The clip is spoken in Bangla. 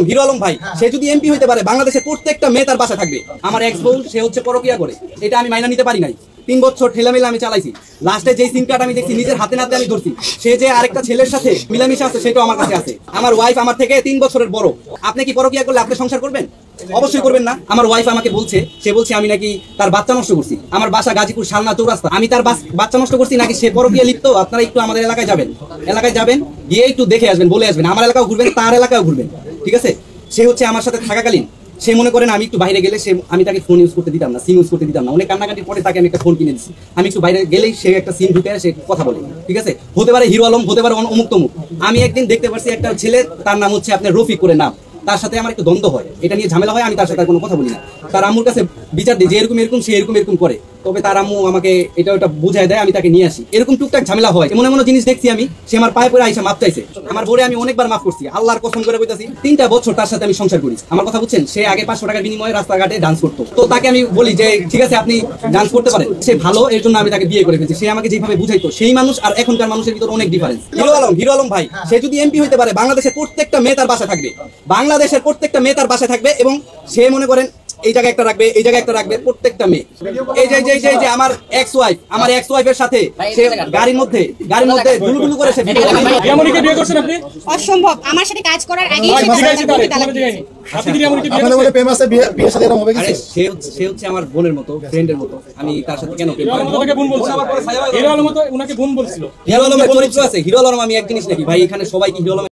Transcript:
হিরো আলম ভাই সে যদি এমপি হইতে পারে বাংলাদেশের প্রত্যেকটা মেয়ে তার বাসা থাকবে। আমার এক্স বউ সে হচ্ছে পরকিয়া করে, এটা আমি মাইনা নিতে পারি নাই। 3 বছর ঠেলামেলা আমি চালাইছি, লাস্টে যে সিম কার্ড আমি দেখছি নিজের হাতে নাতে আমি ধরছি, সে যে আরেকটা ছেলের সাথে মিলামিশা আছে সেটাও আমার কাছে আছে। আমার ওয়াইফ আমার থেকে 3 বছরের বড়। আপনি কি পরকিয়া করলে আপনি সংসার করবেন? অবশ্যই করবেন না। আমার ওয়াইফ আমাকে বলছে, সে বলছে আমি নাকি তার বাচ্চা নষ্ট করছি। আমার বাসা গাজীপুর শালনা চৌরাস্তা, আমি তার বাচ্চা নষ্ট করছি নাকি সে পরকিয়া লিপ্ত? আপনারা একটু আমাদের এলাকায় যাবেন, গিয়ে একটু দেখে আসবেন, বলে আসবেন। আমার এলাকাও ঘুরবেন, তার এলাকাও ঘুরবেন, ঠিক আছে? সে হচ্ছে আমার সাথে থাকাকালীন সে মনে করেন আমি একটু বাইরে গেলে আমি তাকে ফোন ইউজ করতে দিতাম না, সিম ইউজ করতে দিতাম না। অনেক কান্নাকাটির পরে তাকে আমি একটা ফোন কিনে দিচ্ছি। আমি একটু বাইরে গেলেই সে একটা সিম ঢুকে সে কথা বলে, ঠিক আছে? হতে পারে হিরো আলম, হতে পারে অমুক তমুক। আমি একদিন দেখতে পাচ্ছি একটা ছেলে, তার নাম হচ্ছে আপনার রফিক করে নাম, তার সাথে আমার একটু দ্বন্দ্ব হয়, এটা নিয়ে ঝামেলা হয়। আমি তার সাথে কোনো কথা বলি না। তার আম্মুর কাছে বিচার দিই যে এরকম সে এরকম করে, তবে তার আম্মু আমাকে এটা বুঝায় দেয়, আমি তাকে নিয়ে আসি। এরকম টুকটাক ঝামেলা হয়। এমন জিনিস দেখছি আমি, সে আমার পায়ে পড়ে আইসা মাপ চাইছে। আমার বোরে আমি অনেকবার মাফ করছি, আল্লাহর কসম করে কইতাছি। 3টা বছর তার সাথে আমি সংসার করি। আমার কথা বুঝছেন? সে আগে 500 টাকার বিনিময়ে রাস্তাঘাটে ডান্স করতো, তো তাকে আমি বলি যে ঠিক আছে আপনি ডান্স করতে পারেন, সে ভালো, এর জন্য আমি তাকে বিয়ে করে ফেলছি। সে আমাকে যেভাবে বুঝাইতো সেই মানুষ আর এখনকার মানুষের ভিতর অনেক ডিফারেন্স। হিরো আলম ভাই সে যদি এমপি হইতে পারে বাংলাদেশের প্রত্যেকটা মেয়ে তার বাসা থাকবে, বাংলাদেশের প্রত্যেকটা মেয়ে তার বাসা থাকবে। এবং সে মনে করেন এই জায়গায় একটা রাখবে, এই জায়গায় একটা রাখবে, প্রত্যেকটা মেয়ে। এই যে আমার এক্স ওয়াইফের সাথে সে গাড়ির মধ্যে দুলুদুলু করে সে ভিডিও বানায়। রিয়ামনিকে বিয়ে করছেন আপনি? অসম্ভব। আমার সাথে কাজ করার আগেই সে তালাক দিয়েছে। আপনি কি রিয়ামনিকে বিয়ে আপনাদের মধ্যে প্রেম আছে, বিয়ের সাথে এরকম হবে কি? আরে সে হচ্ছে আমার বোনের মতো, ফ্রেন্ডের মতো। আমি তার সাথে কেন প্রেম করব? ওনাকে বোন বলছিল। হিরো আলম তো ওনাকে বোন বলছিল। হিরো আলমের চরিত্র আছে। হিরো আলম আমি এক জিনিস নাকি ভাই, এখানে সবাই কি হিরো আলম